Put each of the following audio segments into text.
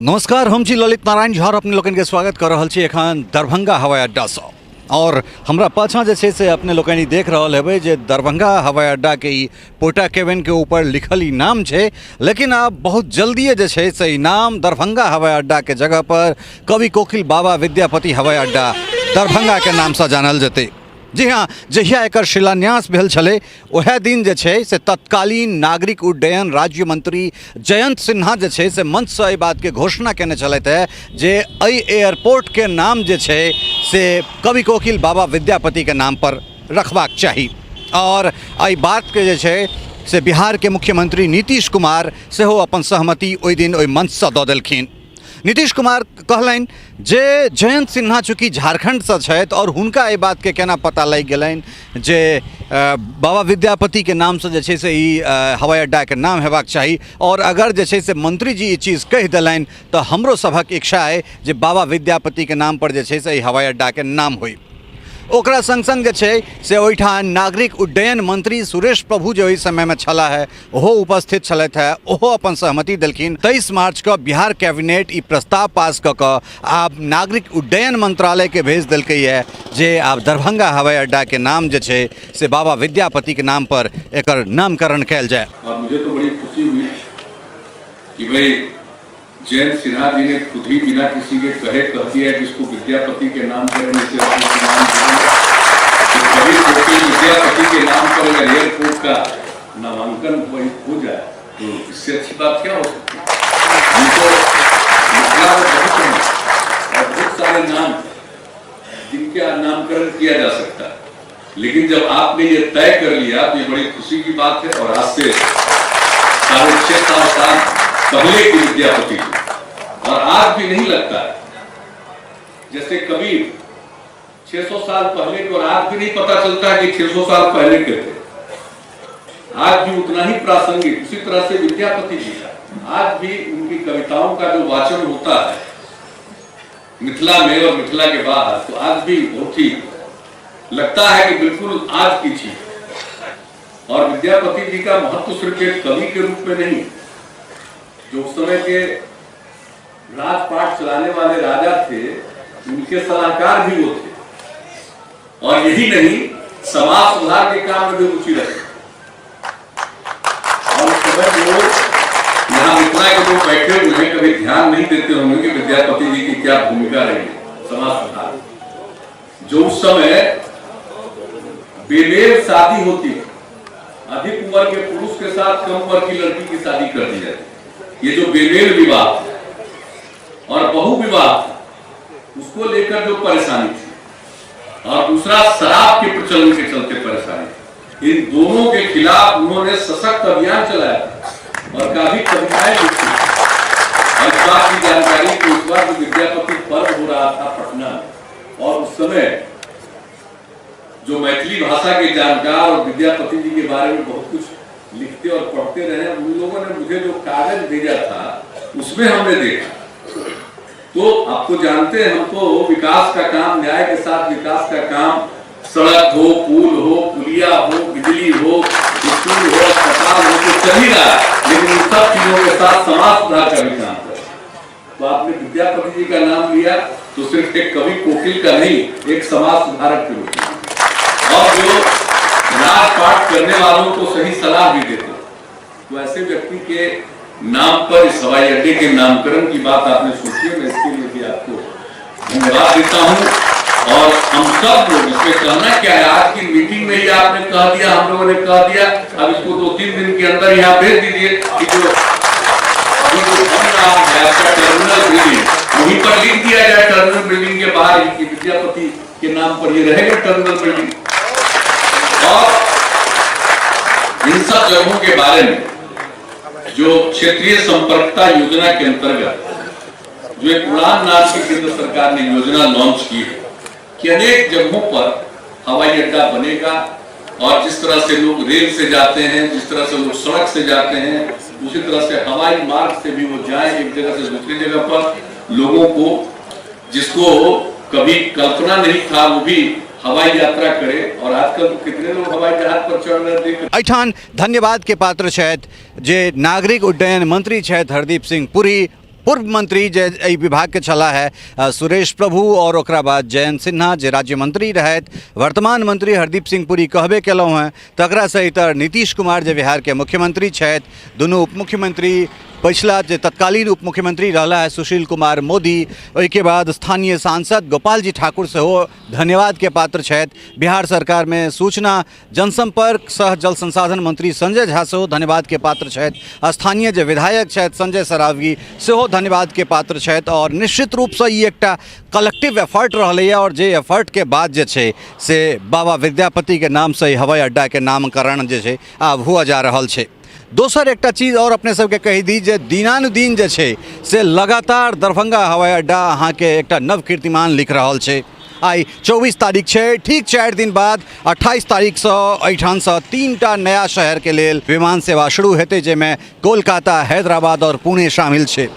नमस्कार, हम छी ललित नारायण झा और अपने लोगन के स्वागत कर रहल छी एखन दरभंगा हवाई अड्डा से। और हमरा पाछा जे छै से अपने लोगन देख रहल हेबै जे दरभंगा हवाई अड्डा के ई पोटा केबिन के ऊपर लिखल ई नाम छै, लेकिन अब बहुत जल्दी जे छै से ई नाम दरभंगा हवाई अड्डा के जगह पर कवि कोकिल बाबा विद्यापति हवाई अड्डा दरभंगा के नाम से जानल जेतै। जी हाँ, जहिया एकर शिलान्यास भेल छलै ओहे दिन जे छै से तत्कालीन नागरिक उड्डयन राज्य मंत्री जयंत सिन्हा जे छै से मंच से एहि बात के घोषणा केने छलथि है जे एहि एयरपोर्ट के नाम जे छै से कवि कोकिल बाबा विद्यापति के नाम पर रखबाक चाही। और एहि बात के जे छै से बिहार के मुख्यमंत्री नीतीश कुमार सेहो अपन सहमति ओहि दिन ओहि मंच से दऽ देलखिन। नीतीश कुमार कहलनि जे जयंत सिन्हा चूँकि झारखंड से छथि और हुनका एहि बात के केना पता लग गेलनि जे बाबा विद्यापति के नाम से जे छै से ई हवाई अड्डा के नाम हेबाक चाही, और अगर जे छै से मंत्री जी ई चीज़ कहि देलनि तो हमरो सभक इच्छा है जे बाबा विद्यापति के नाम पर जे छै से ई हवाई अड्डा के नाम होई। ओकरा संग संग जे छै से ओहिठाम नागरिक उड्डयन मंत्री सुरेश प्रभु जो ओहि समय में छला है ओहो उपस्थित छलथि है, ओहो अपन सहमति देलखिन। 23 मार्च के बिहार कैबिनेट ई प्रस्ताव पास कऽ कऽ आब नागरिक उड्डयन मंत्रालय के भेज देलकै है जे आब दरभंगा हवाई अड्डा के नाम जे छै से बाबा विद्यापति के नाम पर एकर नामकरण कयल जाए। और मुझे तो बड़ी खुशी हुई कि भाई जयंत सिन्हा जी ने खुद ही बिना किसी के कह दिया कि इसको विद्यापति के नाम पर विद्यापति के नाम पर अगर एयरपोर्ट का नामांकन वही हो जाए तो इससे अच्छी बात क्या हो सकती है। बहुत सारे नाम जिनका नामकरण किया जा सकता है, लेकिन जब आपने ये तय कर लिया तो ये बड़ी खुशी की बात है। और आज से 6.5 साल पहले की विद्यापति और आज भी नहीं लगता है जैसे कबीर 600 साल पहले के, और आज भी नहीं पता चलता है कि 600 साल पहले के थे। आज भी उतना ही प्रासंगिक, उसी तरह से विद्यापति जी का आज भी उनकी कविताओं का जो वाचन होता है मिथिला में और मिथिला के बाहर, तो आज भी बहुत ही लगता है कि बिल्कुल आज की चीज। और विद्यापति जी का महत्व सिर्फ एक कवि के रूप में नहीं, जो उस समय के राजपाट चलाने वाले राजा थे उनके सलाहकार भी वो थे, और यही नहीं समाज सुधार के काम में भी रुचि रखते। और उस समय लोग यहाँ मिथिला के लोग बैठे हुए हैं, कभी ध्यान नहीं देते होंगे कि विद्यापति जी की क्या भूमिका रही है समाज सुधार। जो उस समय बेमेल शादी होती, अधिक उम्र के पुरुष के साथ कम उम्र की लड़की की शादी कर दी जाती, ये जो बेमेल विवाह और बहु विवाह उसको लेकर जो परेशानी थी, और दूसरा शराब के प्रचलन के चलते परेशानी, इन दोनों के खिलाफ उन्होंने सशक्त अभियान चलाया और काफी कविताएं लिखी। और इस बात की जानकारी कि इस बार जो विद्यापति पर्व हो रहा था पटना में, और उस समय जो मैथिली भाषा के जानकार और विद्यापति जी के बारे में बहुत कुछ लिखते और पढ़ते रहे, उन लोगों ने मुझे जो कागज भेजा था उसमें हमने देखा। तो आप तो जानते हैं, हम तो विकास का काम, न्याय के साथ विकास का काम, सड़क हो, पुल हो, पुलिया हो, बिजली हो, स्कूल हो, अस्पताल हो, तो चल ही रहा है, लेकिन उन सब चीजों के साथ समाज सुधार का भी काम करें। तो आपने विद्यापति जी का नाम लिया तो सिर्फ एक कवि कोकिल का नहीं, एक समाज सुधारक के रूप में, और जो राजपाट करने वालों को सही सलाह भी देते, तो ऐसे व्यक्ति के नाम पर इस हवाई अड्डे के नामकरण की बात आपने सोची है। मैं इसके लिए भी आपको धन्यवाद देता हूं। और हम सब लोग इसमें कहना क्या है, आज की मीटिंग में ही आपने कह दिया, हम लोगों ने कह दिया, अब इसको 2-3 दिन के अंदर यहाँ भेज दीजिए कि जो टर्मिनल बिल्डिंग वहीं पर लिख दिया जाए, टर्मिनल बिल्डिंग के बाहर विद्यापति के नाम पर ये रहेगा टर्मिनल बिल्डिंग। और इन सब जगहों के बारे में जो क्षेत्रीय संपर्कता योजना के अंतर्गत जो एक उड़ान नाम की केंद्र सरकार ने योजना लॉन्च की है कि अनेक जगहों पर हवाई अड्डा बनेगा, और जिस तरह से लोग रेल से जाते हैं, जिस तरह से लोग सड़क से जाते हैं, उसी तरह से हवाई मार्ग से भी वो जाएं एक जगह से दूसरी जगह पर। लोगों को जिसको कभी कल्पना नहीं था वो भी हवाई यात्रा करे, और आजकल तो कितने लोग हवाई जहाज पर चढ़ रहे थे। एठान धन्यवाद के पात्र छथि जे नागरिक उड्डयन मंत्री छथि हरदीप सिंह पुरी, पूर्व मंत्री जे एहि विभाग के छला है सुरेश प्रभु और ओकरा बाद जयंत सिन्हा जे राज्य मंत्री रहत, वर्तमान मंत्री हरदीप सिंह पुरी कहबे केलहुँ हैं, तकरा से इतर नीतीश कुमार जे बिहार के मुख्यमंत्री छथि, दुनू उप मुख्यमंत्री, पिछला जे तत्कालीन उप मुख्यमंत्री रहला है सुशील कुमार मोदी, ओहिके बाद स्थानीय सांसद गोपाल जी ठाकुर सेहो धन्यवाद के पात्र छथि। बिहार सरकार में सूचना जनसंपर्क सह जल संसाधन मंत्री संजय झा सेहो धन्यवाद के पात्र छथि। स्थानीय जे विधायक छथि संजय सरावगी सेहो धन्यवाद के पात्र छथि। और निश्चित रूप से ई एकटा कलेक्टिव एफर्ट रहलैए और जे एफर्ट के बाद जे छै से बाबा विद्यापति के नाम से हवाई अड्डा के नामकरण जे छै आब हुआ जा रहल छै। दोसर एकटा चीज और अपने सबके कही दी जे दिनानुदिन जे छै से लगातार दरभंगा हवाई अड्डा अहाँके एकटा नव कीर्तिमान लिख रहल छै। आई 24 तारीख छै, ठीक 4 दिन बाद 28 तारीख से एहिठाम से 3टा नया शहर के लेल विमान सेवा शुरू हेतै, जाहिमे कोलकाता, हैदराबाद और पुणे शामिल छै।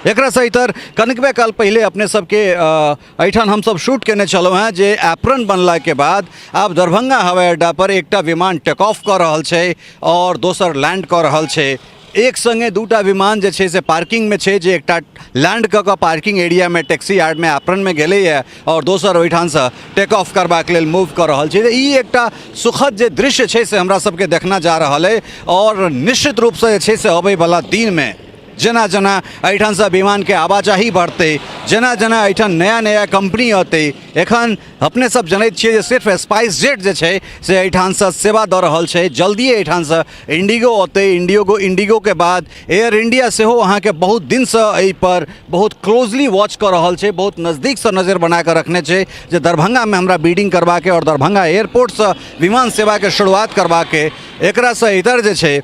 एकरा से इतर कनिकबे काल पहले अपने सबके एहिठाम हमसब शूट केने छलहुँ हैं जे एप्रन बनला के बाद आब दरभंगा हवाई अड्डा पर एकटा विमान टेक ऑफ कऽ रहल छै और दोसर लैंड कऽ रहल छै। एक संगे दूटा विमान जे छै से पार्किंग में छै, जे एकटा लैंड कऽ कऽ पार्किंग एरिया में टैक्सी यार्ड में एप्रन में गेलैए और दोसर ओहिठाम से टेक ऑफ करबाक लेल मूव कऽ रहल छै। ई एकटा सुखद जे दृश्य छै से हमरा सबके देखना जा रहल है और निश्चित रूप से जे छै से अबै वाला दिन में जना जना एहिठाम से विमान के आवाजाही बढ़ते, जना जना एहिठाम नया नया कंपनी अतै। एखन अपने सब जनैत छियै जे सिर्फ स्पाइस जेट जे छै से एहिठाम से सेवा दऽ रहल छै, जल्दी एहिठाम से इंडिगो अतै। इंडिगो के बाद एयर इंडिया सेहो अहाँके बहुत दिन से एहि पर बहुत क्लोजली वॉच कऽ रहल छै, बहुत नज़दीक से नजर बना कऽ रखने छै जे दरभंगा में हमरा बीडिंग करबाके और दरभंगा एयरपोर्ट से विमान सेवा के शुरुआत करबाके। एकरा से इधर जे छै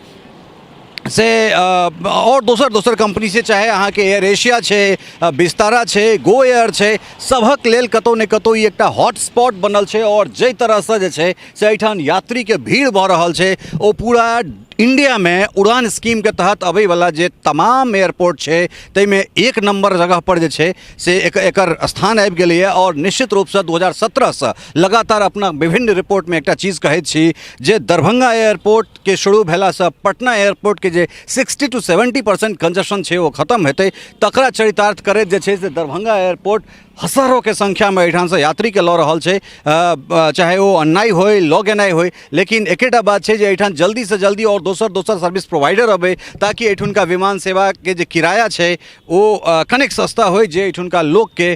से और दोसर कंपनी से, चाहे अहाँ के एयर एशिया छै, विस्तारा छै, गो एयर छै, सभक लेल कतौ ने कतौ ई एकटा हॉटस्पॉट बनल छै। और जै तरह से जे छै से एहिठाम यात्री के भीड़ भऽ रहल छै, ओ पूरा इंडिया में उड़ान स्कीम के तहत अबै वाला जे तमाम एयरपोर्ट छै ताहिमे एक नंबर जगह पर जे छै से एकर स्थान आबि गेलैए। और निश्चित रूप से 2017 से लगातार अपना विभिन्न रिपोर्ट में एकटा चीज कहैत छी जे दरभंगा एयरपोर्ट के शुरू भेला से पटना एयरपोर्ट के जे 60 to 70% कंजेशन छै वो खत्म हेतै, तकरा चरितार्थ करैत जे छै से दरभंगा एयरपोर्ट हजारों के संख्या में एहिठाम से यात्री के लऽ रहल छै, चाहे वो अन्नाई होय लऽ गेनाइ होय। लेकिन एकेटा बात छै जे एहिठाम जल्दी से जल्दी और दोसर सर्विस प्रोवाइडर अबै ताकि एहिठुनका विमान सेवा के जे किराया छै वो कनेक सस्ता होय, जे एहिठुनका लोक के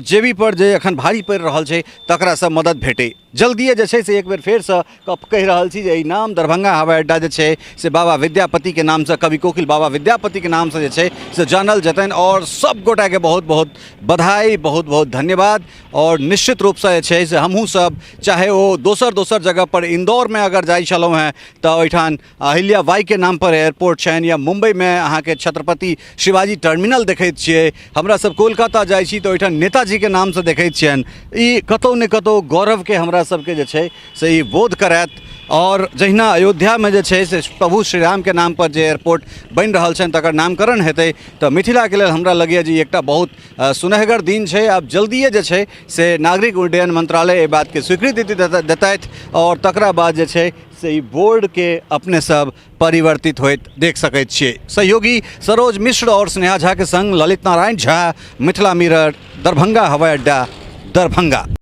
जेबी पर जे एखन भारी पड़ि रहल छै तकरा से मदद भेटै। जल्दिए जे छै से एक बेर फेर से कहि रहल छी जे ई नाम दरभंगा हवाई अड्डा जे छै से बाबा विद्यापति के नाम से, कवि कोकिल बाबा विद्यापति के नाम से जे छै से जानल जेतनि। और सब गोटा के बहुत बहुत बधाई, बहुत बहुत धन्यवाद। और निश्चित रूप से जे छै से हमहूँ सब, चाहे वो दोसर जगह पर इंदौर में अगर जाइ छलहुँ हैं तऽ ओहिठाम अहिल्या बाई के नाम पर एयरपोर्ट छनि, या मुंबई में अहाँके छत्रपति शिवाजी टर्मिनल देखैत छियै, हमरा सब कोलकाता जाइ छी तऽ ओहिठाम नेताजी के नाम से देखैत छियनि। ई कतौ ने कतौ गौरव के हमरा सबके जे छै से ई बोध करैत। और जहिना अयोध्या में जे छै से प्रभु श्री राम के नाम पर जे एयरपोर्ट बनि रहल छनि तकर नामकरण हेतै, तऽ मिथिला के लेल हमरा लगैए जे एकटा बहुत सुनहगर दिन छै। आब जल्दिए जे छै से नागरिक उड्डयन मंत्रालय एहि बात के स्वीकृति देतैथ और तकरा बाद जे छै से ई बोर्ड के अपने सब परिवर्तित होइत देख सकैत छियै। सहयोगी सरोज मिश्र और स्नेहा झा के संग ललित नारायण झा, मिथिला मिरर, दरभंगा हवाई अड्डा, दरभंगा।